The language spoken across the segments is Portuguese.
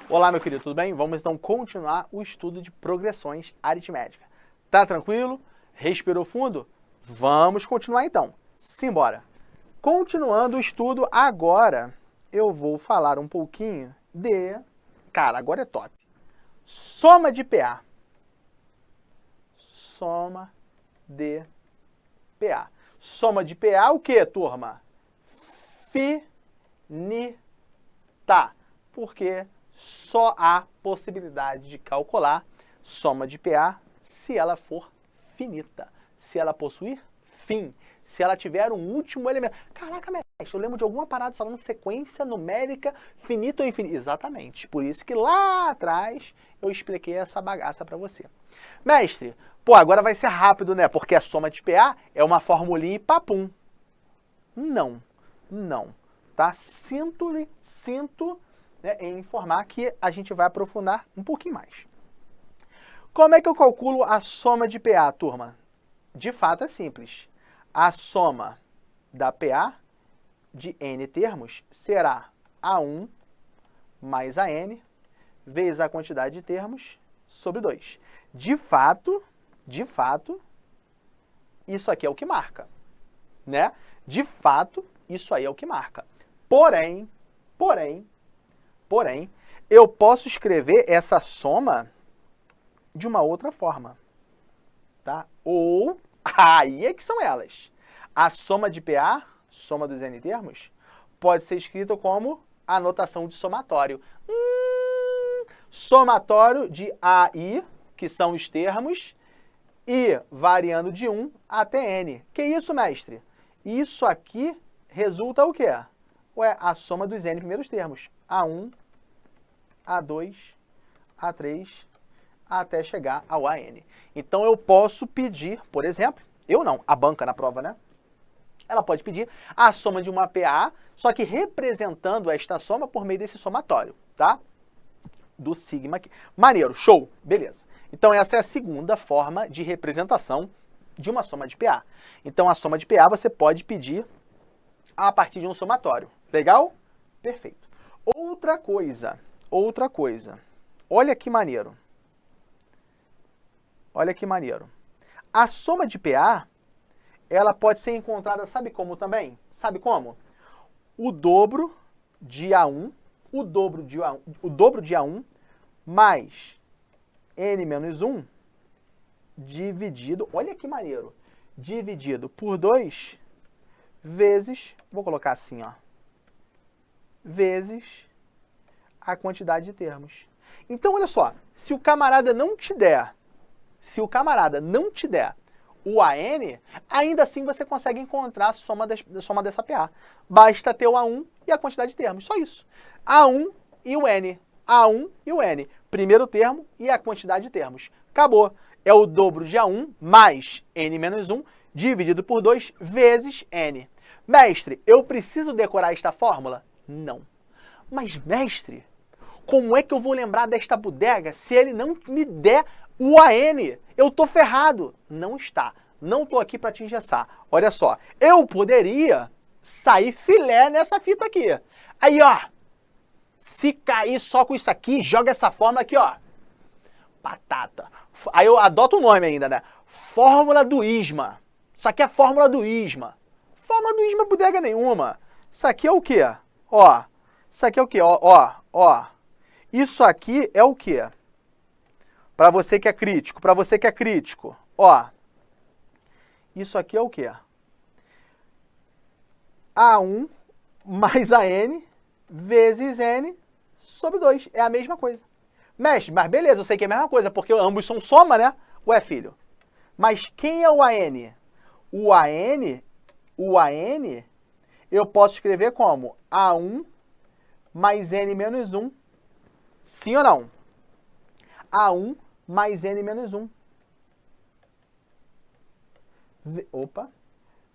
Olá, meu querido, tudo bem? Vamos então continuar o estudo de progressões aritméticas. Tá tranquilo? Respirou fundo? Vamos continuar então. Simbora! Continuando o estudo, agora eu vou falar um pouquinho de... Cara, agora é top. Soma de PA. Soma de PA. Soma de PA o que, turma? Finita. Porque só há possibilidade de calcular soma de PA se ela for finita, se ela possuir fim, se ela tiver um último elemento. Caraca, mestre, eu lembro de alguma parada falando sequência numérica finita ou infinita. Exatamente, por isso que lá atrás eu expliquei essa bagaça para você. Mestre, pô, agora vai ser rápido, né? Porque a soma de PA é uma formulinha e papum. Não, não, tá? Sinto em informar que a gente vai aprofundar um pouquinho mais. Como é que eu calculo a soma de PA, turma? De fato é simples. A soma da PA de n termos será A1 mais AN vezes a quantidade de termos sobre 2. De fato, isso aqui é o que marca, né? De fato, isso aí é o que marca. Porém, eu posso escrever essa soma de uma outra forma, tá? Ou, aí é que são elas. A soma de PA, soma dos n termos, pode ser escrita como a notação de somatório. Somatório de A e, que são os termos, e variando de 1 até n. Que isso, mestre? Isso aqui resulta o quê? Ué, a soma dos n primeiros termos. A1, A2, A3, até chegar ao AN. Então eu posso pedir, por exemplo, eu não, a banca na prova, né? Ela pode pedir a soma de uma PA, só que representando esta soma por meio desse somatório, tá? Do sigma aqui. Maneiro, show, beleza. Então essa é a segunda forma de representação de uma soma de PA. Então a soma de PA você pode pedir a partir de um somatório. Legal? Perfeito. Outra coisa. Olha que maneiro. Olha que maneiro. A soma de PA, ela pode ser encontrada, sabe como também? Sabe como? O dobro de A1, o dobro de A1 mais n menos 1 dividido, olha que maneiro, dividido por 2 vezes, vou colocar assim, ó, vezes a quantidade de termos. Então, olha só, se o camarada não te der o AN, ainda assim você consegue encontrar a soma dessa PA. Basta ter o A1 e a quantidade de termos, só isso. A1 e o N. A1 e o N. Primeiro termo e a quantidade de termos. Acabou. É o dobro de A1 mais N menos 1 dividido por 2 vezes N. Mestre, eu preciso decorar esta fórmula? Não. Mas, mestre, como é que eu vou lembrar desta bodega se ele não me der o AN? Eu tô ferrado. Não está. Não tô aqui para te engessar. Olha só, eu poderia sair filé nessa fita aqui. Aí, ó, se cair só com isso aqui, joga essa fórmula aqui, ó. Batata. Aí eu adoto o nome ainda, né? Fórmula do ISMA. Isso aqui é a fórmula do ISMA. Fórmula do ISMA é bodega nenhuma. Isso aqui é o quê? Ó, isso aqui é o quê? Ó. Isso aqui é o quê? Para você que é crítico, ó. Isso aqui é o quê? A1 mais AN vezes N sobre 2. É a mesma coisa. Mestre, mas beleza, eu sei que é a mesma coisa, porque ambos são soma, né? Ué, filho. Mas quem é o AN? O AN, eu posso escrever como A1 mais N menos 1. Sim ou não? A1 mais N menos 1.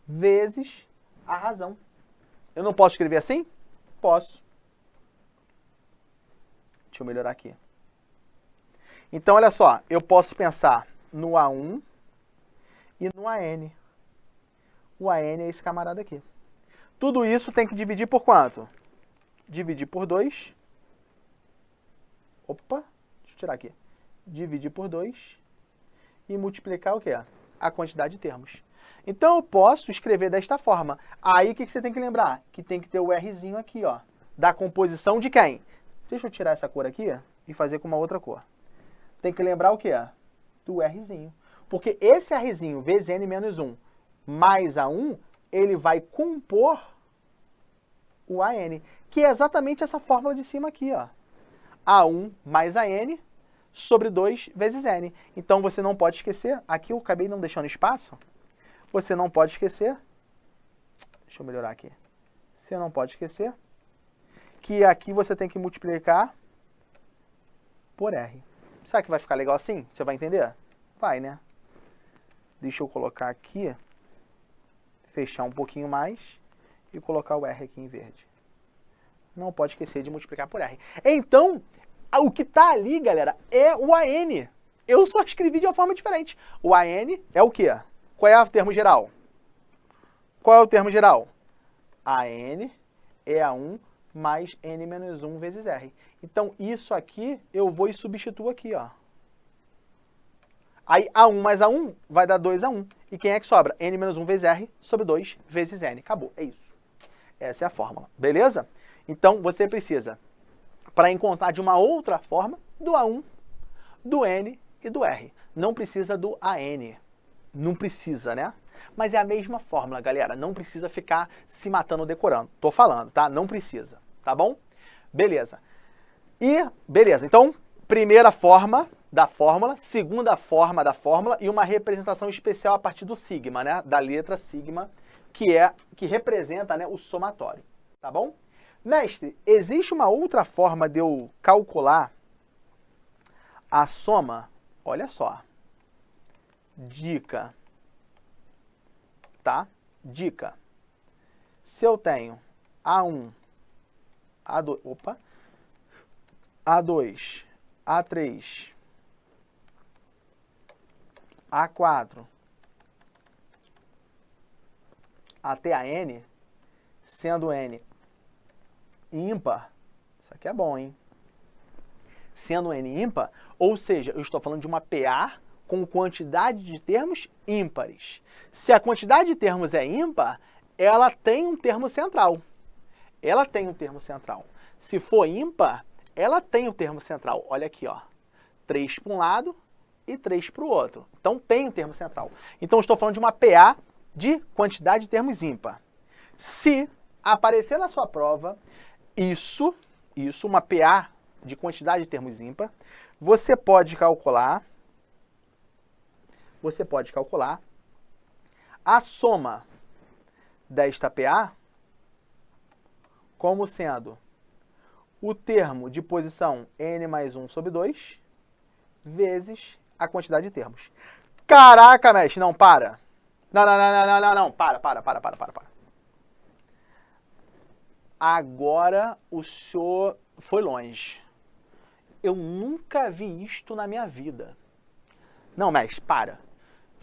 Vezes a razão. Eu não posso escrever assim? Posso. Deixa eu melhorar aqui. Então, olha só, eu posso pensar no A1 e no AN. O AN é esse camarada aqui. Tudo isso tem que dividir por quanto? Dividir por 2 Opa, deixa eu tirar aqui. Dividir por 2 e multiplicar o quê? A quantidade de termos. Então eu posso escrever desta forma. Aí o que você tem que lembrar? Que tem que ter o Rzinho aqui, ó. Da composição de quem? Deixa eu tirar essa cor aqui e fazer com uma outra cor. Tem que lembrar o quê? Do Rzinho. Porque esse Rzinho vezes n menos 1 mais A1, ele vai compor o AN, que é exatamente essa fórmula de cima aqui, ó. A1 mais AN sobre 2 vezes N. Então você não pode esquecer, aqui eu acabei não deixando espaço, você não pode esquecer, deixa eu melhorar aqui, você não pode esquecer que aqui você tem que multiplicar por R. Será que vai ficar legal assim? Você vai entender? Vai, né? Deixa eu colocar aqui, fechar um pouquinho mais e colocar o R aqui em verde. Não pode esquecer de multiplicar por R. Então, o que está ali, galera, é o AN. Eu só escrevi de uma forma diferente. O AN é o quê? Qual é o termo geral? Qual é o termo geral? AN é A1 mais N menos 1 vezes R. Então, isso aqui, eu vou e substituo aqui, ó. Aí, A1 mais A1 vai dar 2A1. E quem é que sobra? N menos 1 vezes R sobre 2 vezes N. Acabou, é isso. Essa é a fórmula, beleza? Então, você precisa, para encontrar de uma outra forma, do A1, do N e do R. Não precisa do AN. Não precisa, né? Mas é a mesma fórmula, galera. Não precisa ficar se matando decorando. Tô falando, tá? Não precisa, tá bom? Beleza. Beleza. Então, primeira forma da fórmula, segunda forma da fórmula e uma representação especial a partir do sigma, né? Da letra sigma, que representa, né, o somatório, tá bom? Mestre, existe uma outra forma de eu calcular a soma? Olha só. Dica. Tá? Dica. Se eu tenho A1, A2, opa, A2, A3, A4, até a N, sendo N ímpar, isso aqui é bom, hein? Sendo N ímpar, ou seja, eu estou falando de uma PA com quantidade de termos ímpares. Se a quantidade de termos é ímpar, ela tem um termo central. Ela tem um termo central. Se for ímpar, ela tem um termo central. Olha aqui, ó. 3 para um lado e 3 para o outro. Então, tem um termo central. Então, eu estou falando de uma PA de quantidade de termos ímpar. Se aparecer na sua prova isso, uma PA de quantidade de termos ímpar, você pode calcular a soma desta PA como sendo o termo de posição n mais 1 sobre 2 vezes a quantidade de termos. Caraca, mestre, não, para. Não, para. Agora o senhor foi longe. Eu nunca vi isto na minha vida. Não, mestre, para.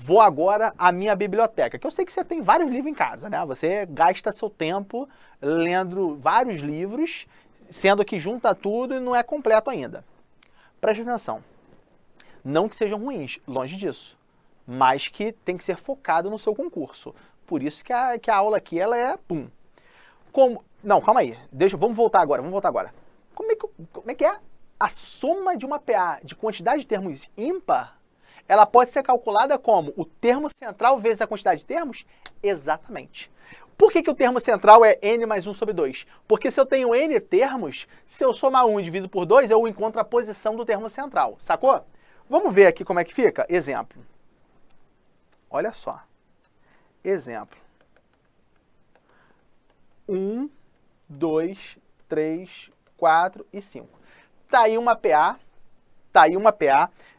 Vou agora à minha biblioteca, que eu sei que você tem vários livros em casa, né? Você gasta seu tempo lendo vários livros, sendo que junta tudo e não é completo ainda. Preste atenção. Não que sejam ruins, longe disso, mas que tem que ser focado no seu concurso. Por isso que a aula aqui, ela é pum. Não, calma aí. Vamos voltar agora. Como é que é? A soma de uma PA de quantidade de termos ímpar, ela pode ser calculada como o termo central vezes a quantidade de termos? Exatamente. Por que o termo central é n mais 1 sobre 2? Porque se eu tenho n termos, se eu somar 1 e divido por 2, eu encontro a posição do termo central. Sacou? Vamos ver aqui como é que fica? Exemplo. Olha só. Exemplo. 1, 2, 3, 4 e 5. Tá aí uma PA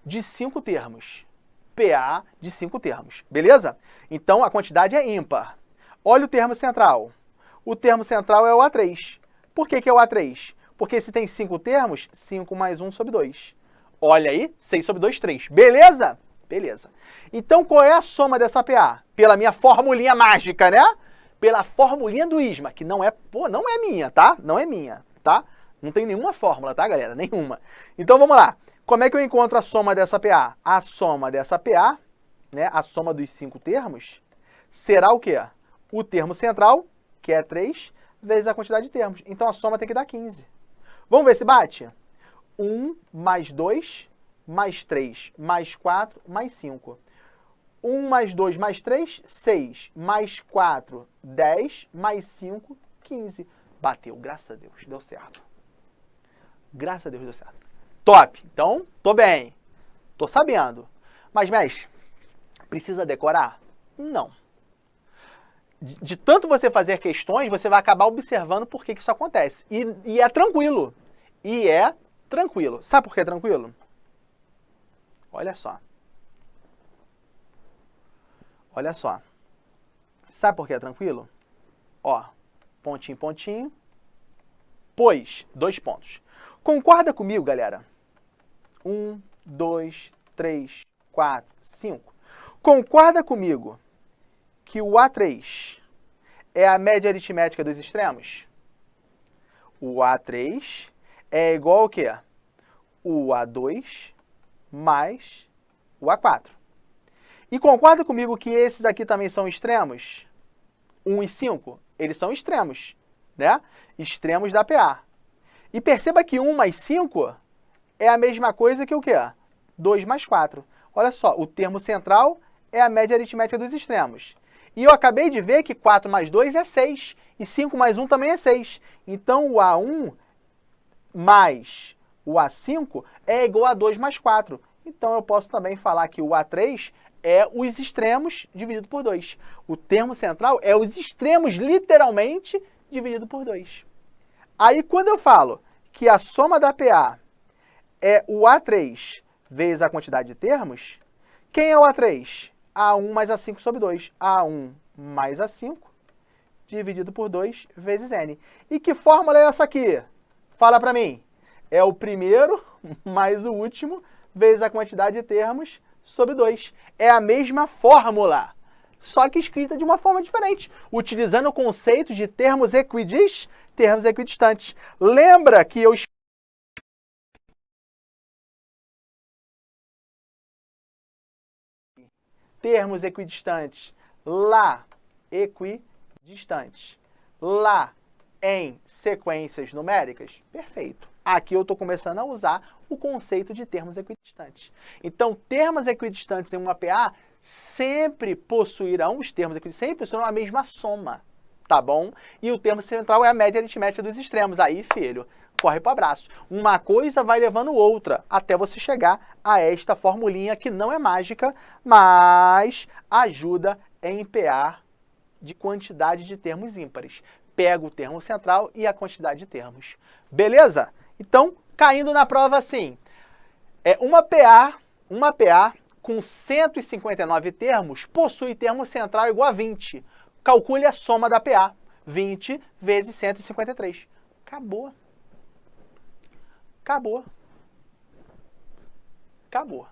de 5 termos. PA de 5 termos, beleza? Então, a quantidade é ímpar. Olha o termo central. O termo central é o A3. Por que é o A3? Porque se tem 5 termos, 5 mais 1 sobre 2. Olha aí, 6 sobre 2, 3. Beleza? Beleza. Então, qual é a soma dessa PA? Pela minha formulinha mágica, né? Pela formulinha do ISMA, que não é minha, tá? Não é minha, tá? Não tem nenhuma fórmula, tá, galera? Nenhuma. Então, vamos lá. Como é que eu encontro a soma dessa PA? A soma dessa PA, né, a soma dos 5 termos, será o quê? O termo central, que é 3, vezes a quantidade de termos. Então, a soma tem que dar 15. Vamos ver se bate? 1 mais 2 mais 3 mais 4 mais 5. 1 mais 2 mais 3, 6. Mais 4, 10. Mais 5, 15. Bateu, graças a Deus, deu certo. Graças a Deus deu certo. Top! Então, tô bem. Tô sabendo. Mas, mestre, precisa decorar? Não. De tanto você fazer questões, você vai acabar observando por que isso acontece. E é tranquilo. E é tranquilo. Sabe por que é tranquilo? Olha só. Olha só. Sabe por que é tranquilo? Ó, pontinho, pontinho. Pois, 2 pontos. Concorda comigo, galera? 1, 2, 3, 4, 5. Concorda comigo que o A3 é a média aritmética dos extremos? O A3 é igual ao quê? O A2 mais o A4. E concorda comigo que esses aqui também são extremos? 1 e 5, eles são extremos, né? Extremos da PA. E perceba que 1 mais 5 é a mesma coisa que o quê? 2 mais 4. Olha só, o termo central é a média aritmética dos extremos. E eu acabei de ver que 4 mais 2 é 6. E 5 mais 1 também é 6. Então, o A1 mais o A5 é igual a 2 mais 4. Então, eu posso também falar que o A3 é os extremos dividido por 2. O termo central é os extremos, literalmente, dividido por 2. Aí, quando eu falo que a soma da PA é o A3 vezes a quantidade de termos, quem é o A3? A1 mais A5 sobre 2. A1 mais A5 dividido por 2 vezes N. E que fórmula é essa aqui? Fala para mim. É o primeiro mais o último vezes a quantidade de termos sobre 2. É a mesma fórmula, só que escrita de uma forma diferente, utilizando o conceito de termos equidistantes. Lembra que eu termos equidistantes lá equidistantes, lá em sequências numéricas? Perfeito. Aqui eu estou começando a usar o conceito de termos equidistantes. Então, termos equidistantes em uma PA sempre possuirão, os termos equidistantes sempre possuirão a mesma soma, tá bom? E o termo central é a média aritmética dos extremos. Aí, filho, corre para o abraço. Uma coisa vai levando outra, até você chegar a esta formulinha que não é mágica, mas ajuda em PA de quantidade de termos ímpares. Pega o termo central e a quantidade de termos. Beleza? Então, caindo na prova assim, uma PA com 159 termos possui termo central igual a 20. Calcule a soma da PA. 20 vezes 153. Acabou. Acabou. Acabou.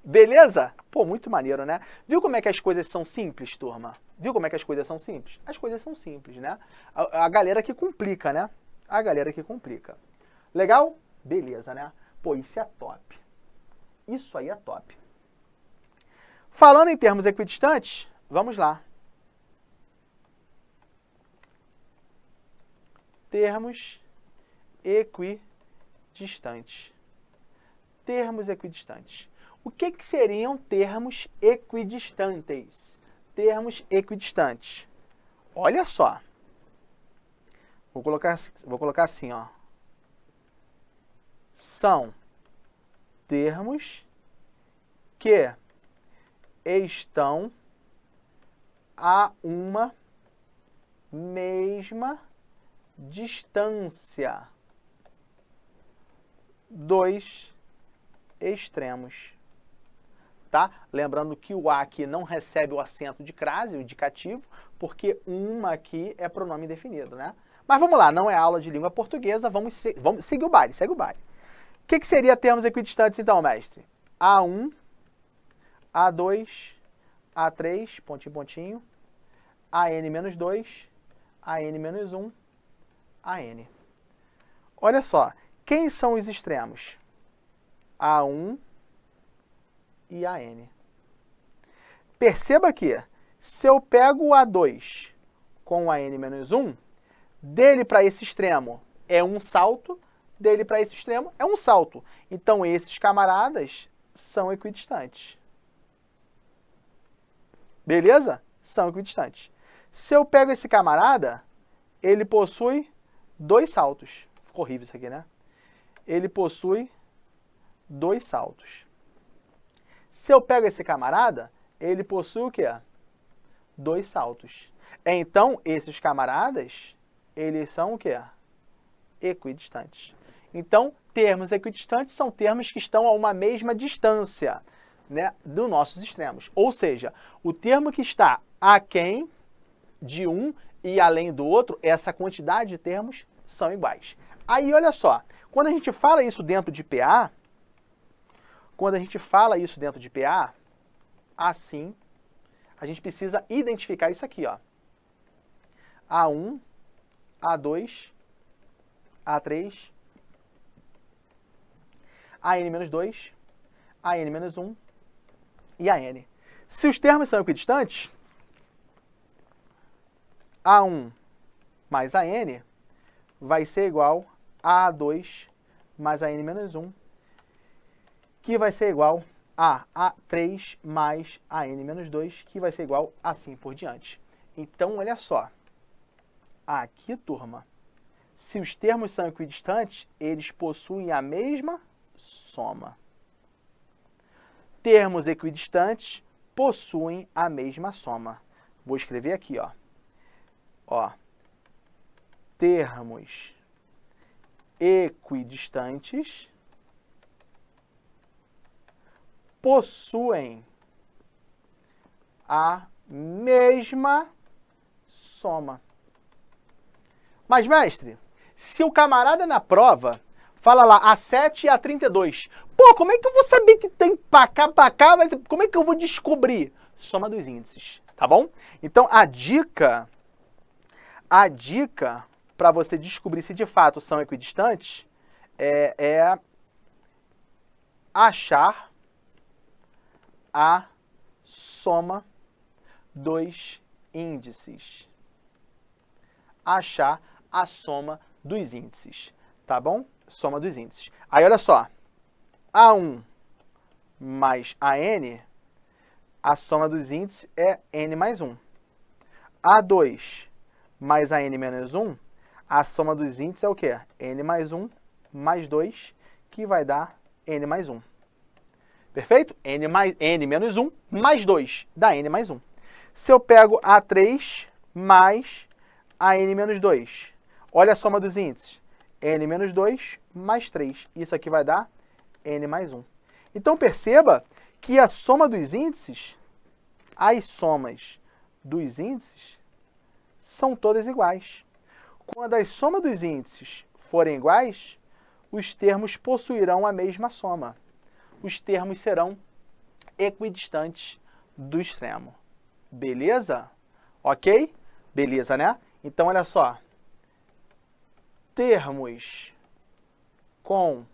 Beleza? Pô, muito maneiro, né? Viu como é que as coisas são simples, turma? Viu como é que as coisas são simples? As coisas são simples, né? A galera que complica, né? A galera que complica. Legal? Beleza, né? Pô, isso é top. Isso aí é top. Falando em termos equidistantes, vamos lá. Termos equidistantes. Termos equidistantes. O que seriam termos equidistantes? Termos equidistantes. Olha só. Vou colocar assim, ó. São termos que estão a uma mesma distância dos extremos. Tá? Lembrando que o A aqui não recebe o acento de crase, o indicativo, porque uma aqui é pronome indefinido, né? Mas vamos lá, não é aula de língua portuguesa, vamos seguir o baile, segue o baile. O que seria termos equidistantes então, mestre? A1, A2, A3, pontinho, pontinho, AN menos 2, AN menos 1, AN. Olha só, quem são os extremos? A1 e AN. Perceba que, se eu pego o A2 com o AN menos 1, dele para esse extremo é um salto, dele para esse extremo é um salto. Então, esses camaradas são equidistantes. Beleza? São equidistantes. Se eu pego esse camarada, ele possui 2 saltos. Ficou horrível isso aqui, né? Ele possui 2 saltos. Se eu pego esse camarada, ele possui o quê? 2 saltos. Então, esses camaradas, eles são o quê? Equidistantes. Então, termos equidistantes são termos que estão a uma mesma distância, né, dos nossos extremos. Ou seja, o termo que está aquém de um e além do outro, essa quantidade de termos são iguais. Aí, olha só, quando a gente fala isso dentro de PA, assim, a gente precisa identificar isso aqui, ó. A1, A2, A3, AN-2, AN-1 e AN. Se os termos são equidistantes, A1 mais AN vai ser igual a A2 mais AN-1, que vai ser igual a A3 mais AN-2, que vai ser igual assim por diante. Então, olha só. Aqui, turma, se os termos são equidistantes, eles possuem a mesma soma. Termos equidistantes possuem a mesma soma. Vou escrever aqui, ó. Ó. Termos equidistantes possuem a mesma soma. Mas, mestre, se o camarada na prova fala lá A7 e A32, pô, como é que eu vou saber que tem pra cá, mas como é que eu vou descobrir? Soma dos índices, tá bom? Então, a dica para você descobrir se de fato são equidistantes é achar a soma dos índices. Achar a soma dos índices, tá bom? Soma dos índices. Aí, olha só. A1 mais AN, a soma dos índices é N mais 1. A2 mais AN menos 1, a soma dos índices é o quê? N mais 1 mais 2, que vai dar N mais 1. Perfeito? N menos 1 mais 2 dá N mais 1. Se eu pego A3 mais AN menos 2, olha a soma dos índices. N menos 2 mais 3. Isso aqui vai dar N mais 1. Então, perceba que a soma dos índices, as somas dos índices, são todas iguais. Quando as somas dos índices forem iguais, os termos possuirão a mesma soma. Os termos serão equidistantes do extremo. Beleza? Ok? Beleza, né? Então, olha só. Termos com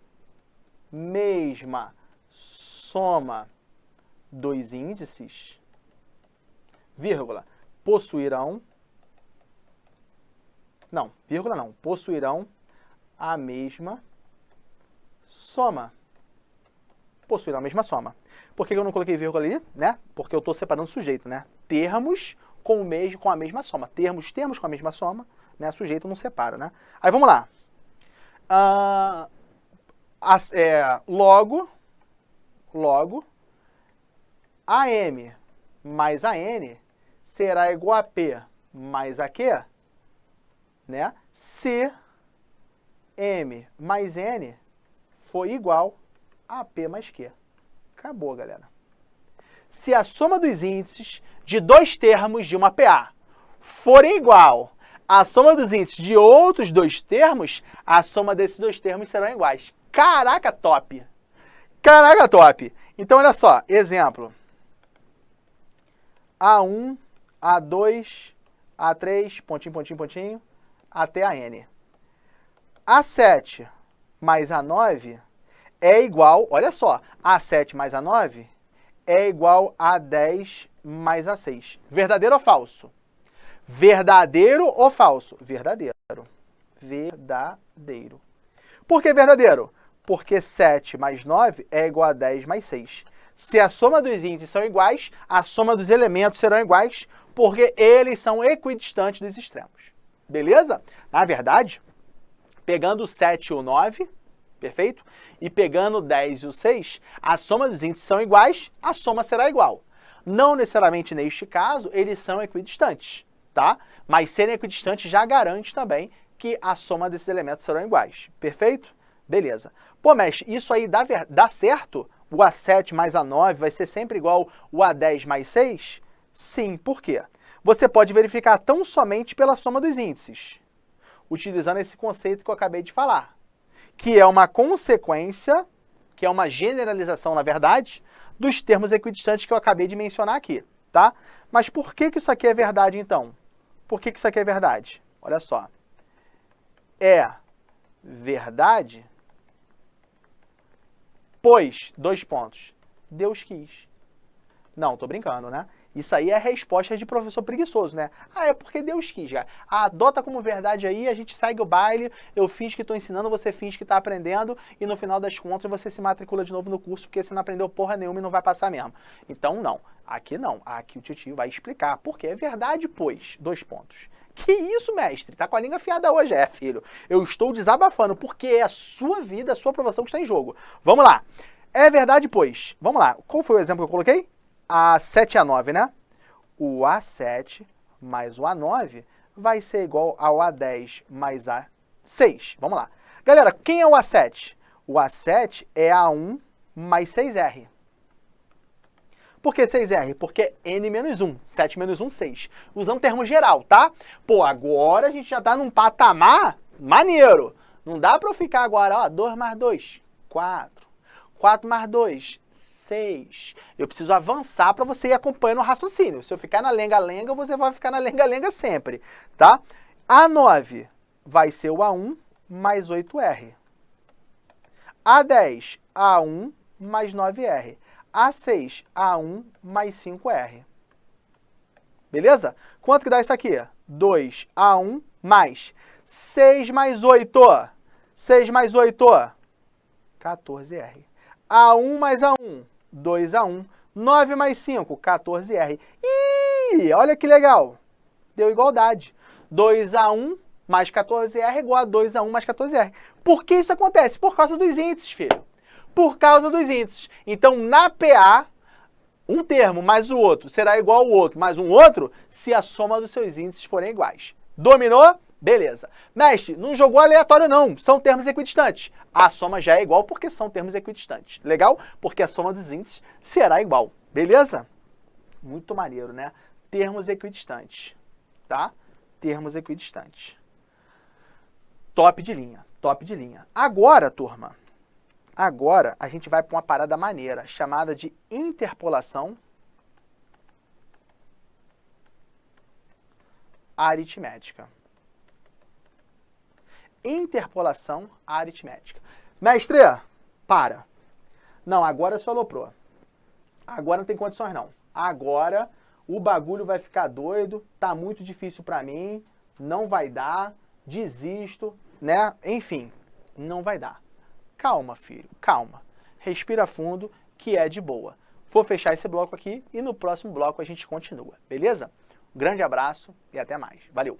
mesma soma dos índices, vírgula, possuirão a mesma soma. Possuirão a mesma soma. Por que eu não coloquei vírgula ali? Né? Porque eu estou separando o sujeito, né? Termos com a mesma soma. Termos com a mesma soma, né? Sujeito não separa, né? Aí vamos lá. Logo, AM mais AN será igual a P mais AQ, né? Se M mais N for igual a P mais Q. Acabou, galera. Se a soma dos índices de dois termos de uma PA forem igual à soma dos índices de outros dois termos, a soma desses dois termos serão iguais. Caraca, top! Caraca, top! Então, olha só, exemplo. A1, A2, A3, pontinho, pontinho, pontinho, até a N. A7 mais A9 é igual, olha só, A7 mais A9 é igual a 10 mais A6. Verdadeiro ou falso? Verdadeiro ou falso? Verdadeiro. Verdadeiro. Por que verdadeiro? Porque 7 mais 9 é igual a 10 mais 6. Se a soma dos índices são iguais, a soma dos elementos serão iguais, porque eles são equidistantes dos extremos. Beleza? Na verdade, pegando o 7 e o 9, perfeito? E pegando o 10 e o 6, a soma dos índices são iguais, a soma será igual. Não necessariamente neste caso, eles são equidistantes, tá? Mas serem equidistantes já garante também que a soma desses elementos serão iguais. Perfeito? Beleza. Pô, mestre, isso aí dá certo? O A7 mais A9 vai ser sempre igual o A10 mais 6? Sim, por quê? Você pode verificar tão somente pela soma dos índices, utilizando esse conceito que eu acabei de falar, que é uma consequência, que é uma generalização, na verdade, dos termos equidistantes que eu acabei de mencionar aqui, tá? Mas por que isso aqui é verdade, então? Por que isso aqui é verdade? Olha só. É verdade, pois, dois pontos, Deus quis. Não, tô brincando, né? Isso aí é resposta de professor preguiçoso, né? Ah, é porque Deus quis, cara. Adota como verdade aí, a gente segue o baile, eu finge que estou ensinando, você finge que está aprendendo, e no final das contas você se matricula de novo no curso, porque você não aprendeu porra nenhuma e não vai passar mesmo. Então, não. Aqui não. Aqui o tio vai explicar. Porque é verdade, pois. Dois pontos. Que isso, mestre? Tá com a língua afiada hoje, filho. Eu estou desabafando, porque é a sua vida, a sua aprovação que está em jogo. Vamos lá. É verdade, pois. Vamos lá. Qual foi o exemplo que eu coloquei? A7 e A9, né? O A7 mais o A9 vai ser igual ao A10 mais A6. Vamos lá. Galera, quem é o A7? O A7 é A1 mais 6R. Por que 6R? Porque N menos 1. 7 menos 1, 6. Usando termo geral, tá? Pô, agora a gente já tá num patamar maneiro. Não dá pra eu ficar agora, ó, 2 mais 2, 4. 4 mais 2, 6. Eu preciso avançar para você ir acompanhando o raciocínio. Se eu ficar na lenga-lenga, você vai ficar na lenga-lenga sempre, tá? A9 vai ser o A1 mais 8R. A10, A1 mais 9R. A6, A1 mais 5R. Beleza? Quanto que dá isso aqui? 2A1 mais 6 mais 8. 6 mais 8. 14R. A1 mais A1. 2A1. 9 mais 5. 14R. Ih, olha que legal. Deu igualdade. 2A1 mais 14R igual a 2A1 mais 14R. Por que isso acontece? Por causa dos índices, filho. Por causa dos índices. Então, na PA, um termo mais o outro será igual ao outro mais um outro se a soma dos seus índices forem iguais. Dominou? Beleza. Mestre, não jogou aleatório não, são termos equidistantes. A soma já é igual porque são termos equidistantes. Legal? Porque a soma dos índices será igual. Beleza? Muito maneiro, né? Termos equidistantes. Tá? Termos equidistantes. Top de linha, top de linha. Agora, turma, agora a gente vai para uma parada maneira, chamada de interpolação aritmética. Interpolação aritmética. Mestre, para. Não, agora só aloprou. Agora não tem condições não. Agora o bagulho vai ficar doido, tá muito difícil para mim, não vai dar, desisto, né? Enfim, não vai dar. Calma, filho, calma. Respira fundo, que é de boa. Vou fechar esse bloco aqui e no próximo bloco a gente continua, beleza? Um grande abraço e até mais. Valeu!